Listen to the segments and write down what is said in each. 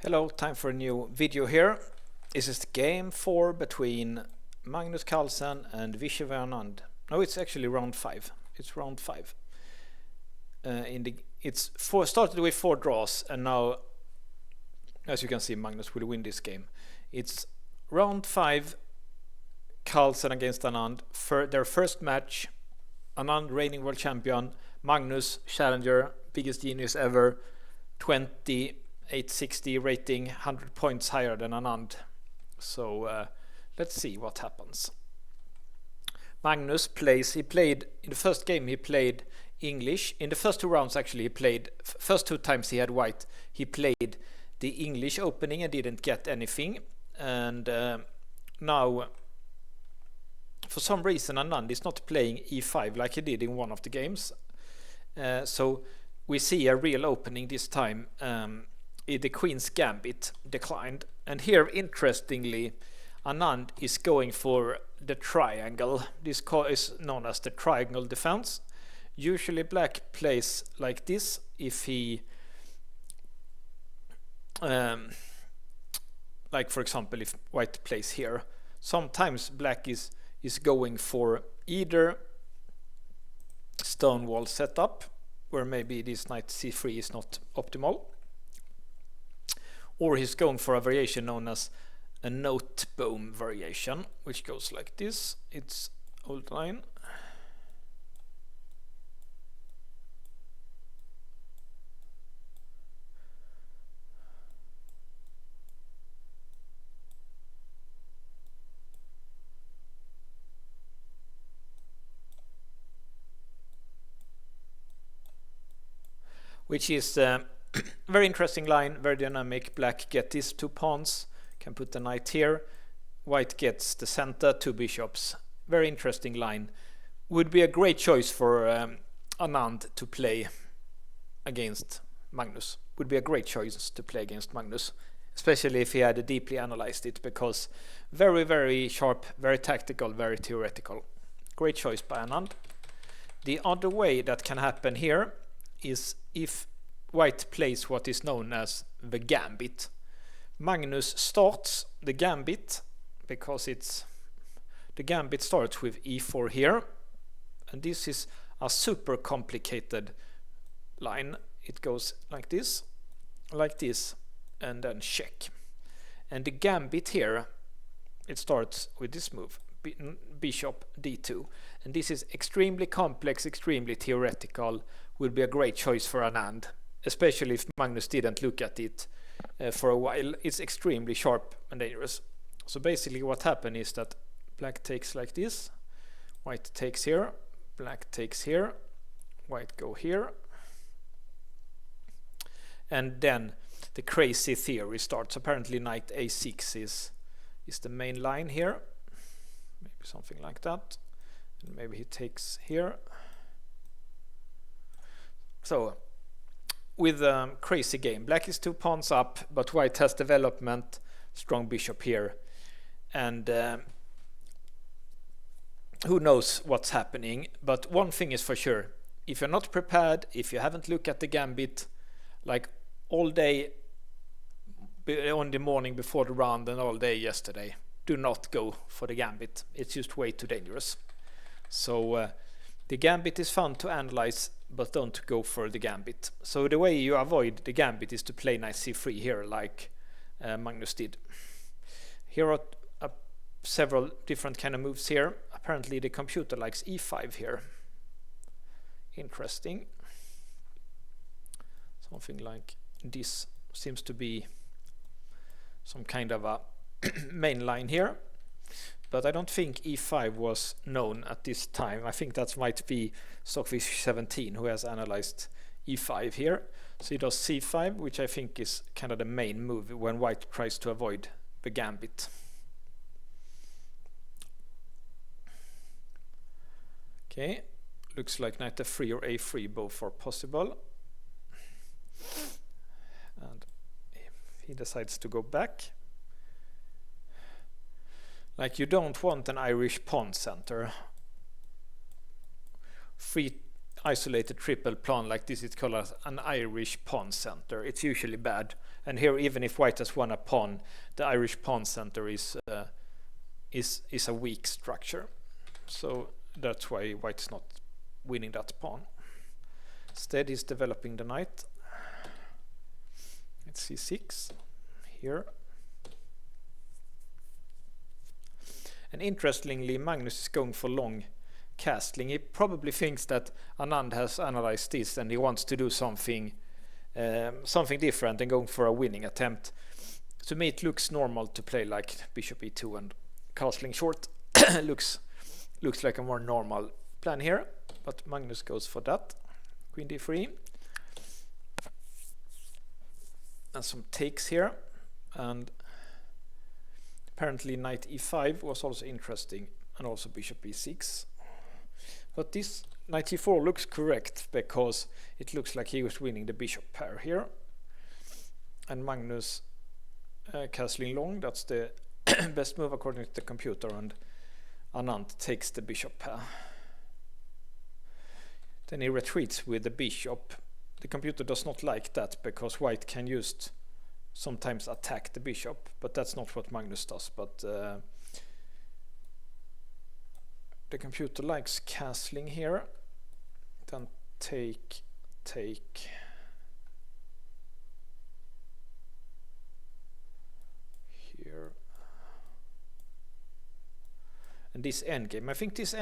Hello, time for a new video here. This is game 4 between Magnus Carlsen and Viswanathan. No, it's actually round 5. It's round 5. Started with 4 draws, and now, as you can see, Magnus will win this game. It's round 5. Carlsen against Anand. Their first match. Anand, reigning world champion. Magnus, challenger, biggest genius ever. 860 rating, 100 points higher than Anand. So let's see what happens. Magnus plays, he played, in the first game he played English. In the first 2 rounds actually he played, first 2 times he had white, he played the English opening and didn't get anything. And now, for some reason, Anand is not playing e5 like he did in one of the games. So we see a real opening this time. The Queen's Gambit declined, and here interestingly Anand is going for the triangle. This is known as the triangle defense. Usually black plays like this if he like for example if white plays here. Sometimes black is going for either stone wall setup, where maybe this knight c3 is not optimal, or he's going for a variation known as a note boom variation, which goes like this. It's old line. Which is very interesting line, very dynamic. Black get these 2 pawns, can put the knight here. White gets the center, 2 bishops. Very interesting line. Would be a great choice for Anand to play against Magnus. Would be a great choice to play against Magnus, especially if he had deeply analyzed it, because very, very sharp, very tactical, very theoretical. Great choice by Anand. The other way that can happen here is if white plays what is known as the gambit. Magnus starts the gambit because the gambit starts with e4 here, and this is a super complicated line. It goes like this, and then check. And the gambit here, it starts with this move, bishop d2, and this is extremely complex, extremely theoretical. Would be a great choice for Anand, especially if Magnus didn't look at it for a while. It's extremely sharp and dangerous. So basically what happened is that black takes like this, white takes here, black takes here, white go here, and then the crazy theory starts. Apparently knight a6 is the main line here, maybe something like that, and maybe he takes here. So with a crazy game, black is 2 pawns up, but white has development, strong bishop here, and who knows what's happening. But one thing is for sure, if you're not prepared, if you haven't looked at the gambit like all day on the morning before the round and all day yesterday, do not go for the gambit. It's just way too dangerous. So the gambit is fun to analyze, but don't go for the gambit. So the way you avoid the gambit is to play knight c3 here, like Magnus did. Here are several different kind of moves here. Apparently the computer likes e5 here. Interesting. Something like this seems to be some kind of a main line here. But I don't think e5 was known at this time. I think that might be Stockfish17 who has analyzed e5 here. So he does c5, which I think is kind of the main move when white tries to avoid the gambit. Okay, looks like knight f3 or a3 both are possible. And he decides to go back. Like, you don't want an Irish pawn center. Free isolated triple pawn like this is called an Irish pawn center. It's usually bad. And here, even if white has won a pawn, the Irish pawn center is a weak structure. So that's why white is not winning that pawn. Instead, he's developing the knight. It's c6 here. And interestingly, Magnus is going for long castling. He probably thinks that Anand has analyzed this and he wants to do something different and going for a winning attempt. To me, it looks normal to play like bishop e2 and castling short. looks like a more normal plan here, but Magnus goes for that. Queen d3. And some takes here, and apparently knight e5 was also interesting, and also bishop e6. But this knight e4 looks correct because it looks like he was winning the bishop pair here. And Magnus castling long, that's the best move according to the computer, and Anand takes the bishop pair. Then he retreats with the bishop. The computer does not like that because white can just sometimes attack the bishop, but that's not what Magnus does. But the computer likes castling here. Then take. Here. And this endgame. I think this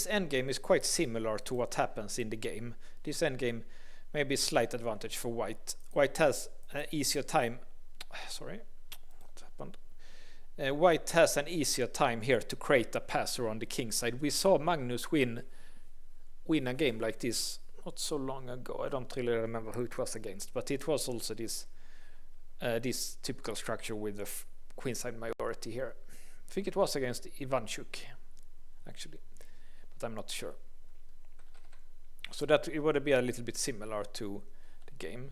endgame is quite similar to what happens in the game. This endgame may be a slight advantage for white. White has an easier time. Sorry, what happened? White has an easier time here to create a passer on the king side. We saw Magnus win a game like this not so long ago. I don't really remember who it was against, but it was also this typical structure with the queenside majority here. I think it was against Ivanchuk, actually, but I'm not sure. So that it would be a little bit similar to the game.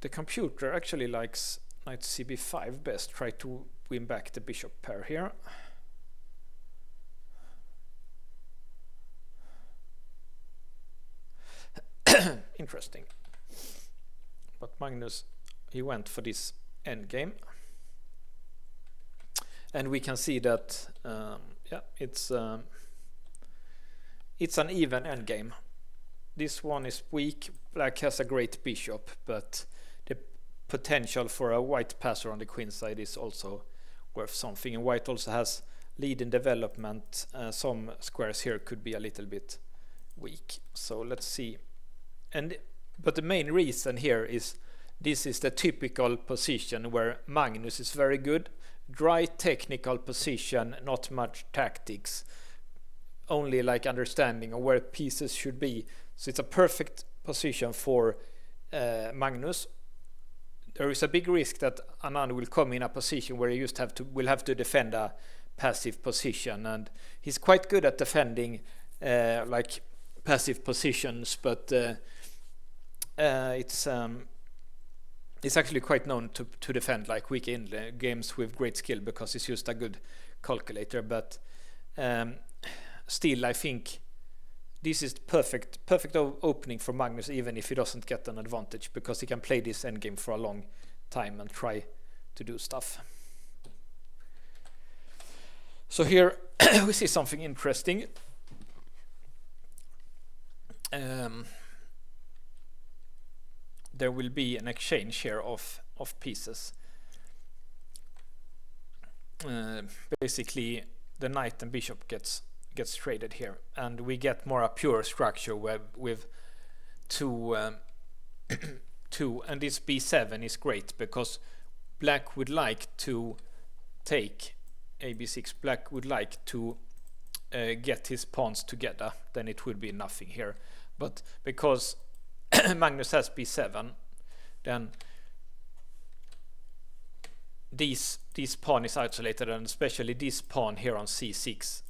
The computer actually likes knight cb5 best. Try to win back the bishop pair here. Interesting. But Magnus, he went for this endgame. And we can see that it's an even endgame. This one is weak. Black has a great bishop, but the potential for a white passer on the queen side is also worth something. And white also has lead in development. Some squares here could be a little bit weak. So let's see. But the main reason here is this is the typical position where Magnus is very good. Dry technical position, not much tactics, only like understanding of where pieces should be. So it's a perfect position for Magnus. There is a big risk that Anand will come in a position where he will have to defend a passive position, and he's quite good at defending like passive positions, but it's actually quite known to defend like weak in games with great skill because it's just a good calculator. But still, I think this is perfect opening for Magnus, even if he doesn't get an advantage, because he can play this endgame for a long time and try to do stuff. So here we see something interesting. There will be an exchange here of pieces. Basically, the knight and bishop gets traded here, and we get more a pure structure with two. And this b7 is great because black would like to take ab6. Black would like to get his pawns together. Then it would be nothing here. But because Magnus has b7, then this pawn is isolated, and especially this pawn here on c6.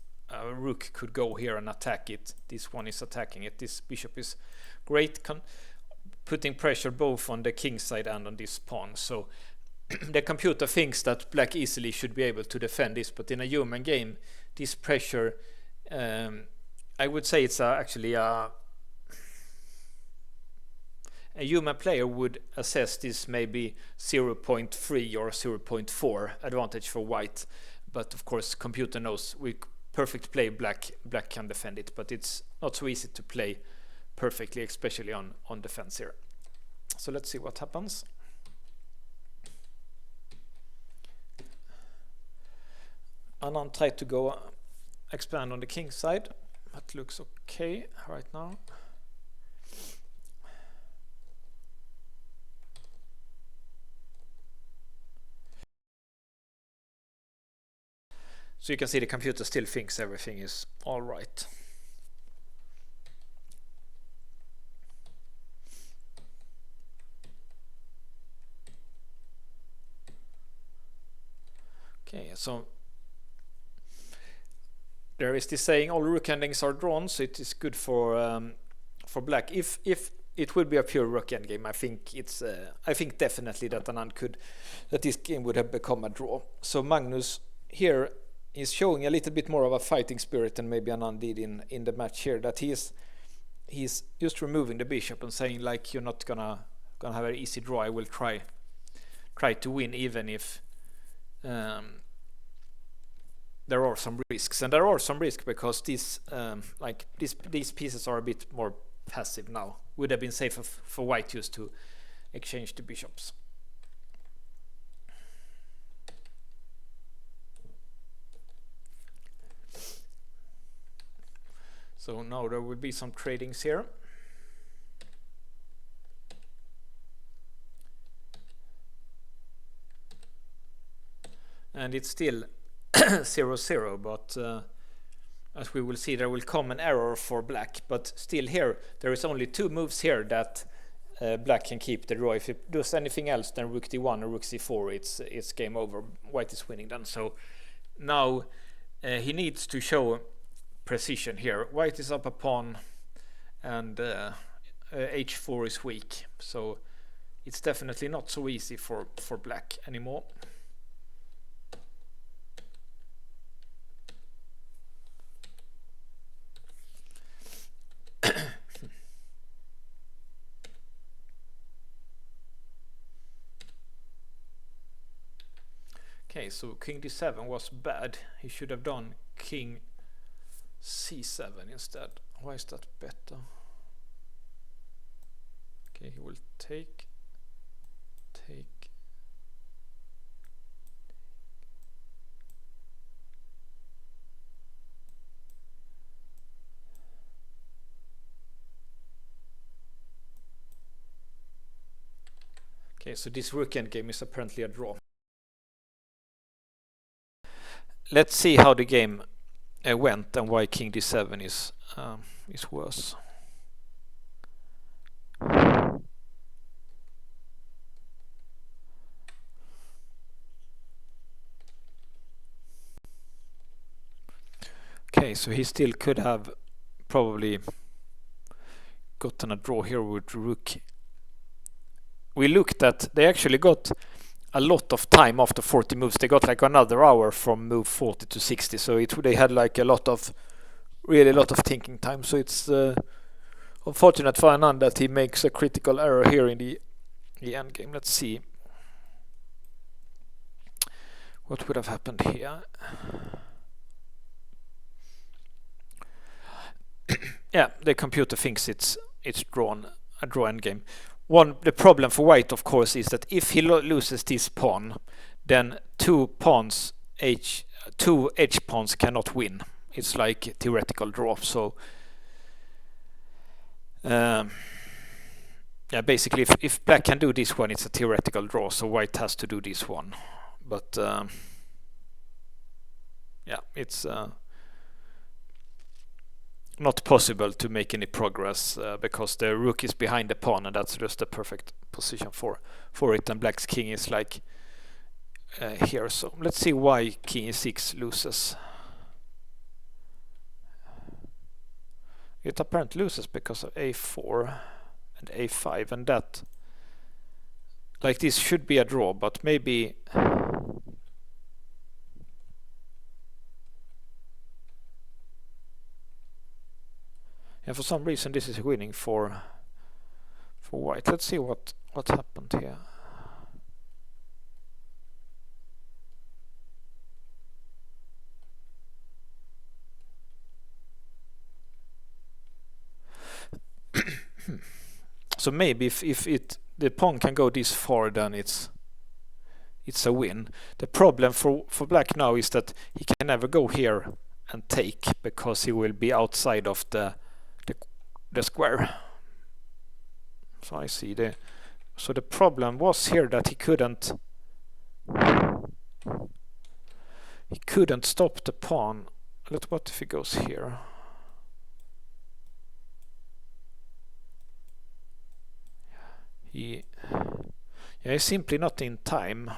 Rook could go here and attack it. This one is attacking it. This bishop is great, putting pressure both on the king side and on this pawn. So the computer thinks that black easily should be able to defend this, but in a human game, this pressure, I would say it's actually a a human player would assess this maybe 0.3 or 0.4 advantage for white, but of course computer knows we perfect play black can defend it, but it's not so easy to play perfectly, especially on defense here. So let's see what happens. Anand tried to go expand on the king side. That looks okay right now. So you can see the computer still thinks everything is all right. Okay, so there is this saying, all rook endings are drawn, so it is good for black. If it would be a pure rook endgame, I think it's I think definitely that Anand could, that this game would have become a draw. So Magnus here is showing a little bit more of a fighting spirit than maybe Anand did in the match here. That he's just removing the bishop and saying like, you're not gonna have an easy draw. I will try to win even if there are some risks, and there are some risks because these pieces are a bit more passive now. Would have been safer for white just to exchange the bishops. So now there will be some tradings here. And it's still 0-0, but as we will see, there will come an error for black. But still here, there is only 2 moves here that black can keep the draw. If it does anything else than rook d1 or rook c4, it's game over. White is winning then. So now he needs to show precision here. White is up a pawn and h4 is weak, so it's definitely not so easy for black anymore. Okay, so king d7 was bad. He should have done king c7 instead. Why is that better? Okay, he will take. Okay, so this rook endgame is apparently a draw. Let's see how the game went and why king d7 is worse. Okay, so he still could have probably gotten a draw here with rook. We looked at, they actually got a lot of time after 40 moves. They got like another hour from move 40 to 60, so they had like really a lot of thinking time. So it's unfortunate for Anand that he makes a critical error here in the end game. Let's see what would have happened here. Yeah, the computer thinks it's a draw endgame. The problem for white, of course, is that if he loses this pawn, then two h pawns cannot win. It's like a theoretical draw. So yeah, basically, if black can do this one, it's a theoretical draw. So white has to do this one. But yeah, it's not possible to make any progress because the rook is behind the pawn, and that's just the perfect position for it. And black's king is like here. So let's see why king e6 loses. It apparently loses because of a4 and a5, and that, like, this should be a draw, but maybe yeah, for some reason this is winning for for white. Let's see what happened here. So maybe if the pawn can go this far, then it's a win. The problem for black now is that he can never go here and take, because he will be outside of the square. So I see so the problem was here that he couldn't stop the pawn. What if he goes here? He's simply not in time.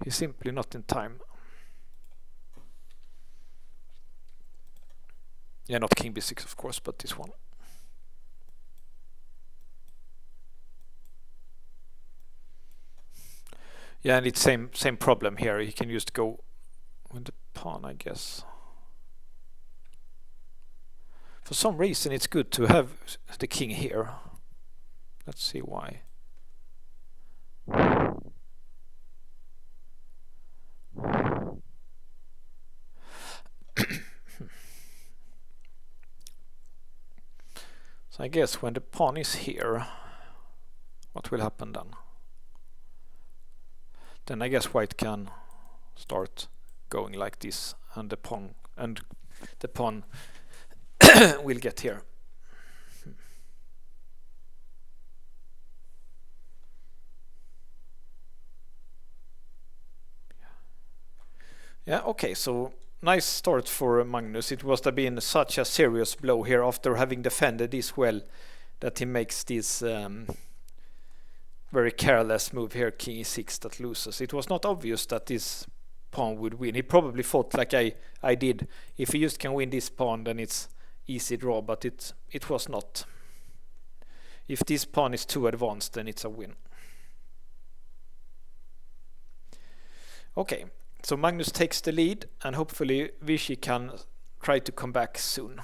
He's simply not in time. Yeah, not king b6 of course, but this one. Yeah, and it's same problem here. He can just go with the pawn, I guess. For some reason it's good to have the king here. Let's see why. So I guess when the pawn is here, what will happen then? Then I guess white can start going like this, and the pawn will get here. Yeah, okay, so nice start for Magnus. It must have been such a serious blow here after having defended this well, that he makes this very careless move here, king e6, that loses. It was not obvious that this pawn would win. He probably thought like I did. If he just can win this pawn, then it's easy draw, but it was not. If this pawn is too advanced, then it's a win. Okay, so Magnus takes the lead, and hopefully Vishy can try to come back soon.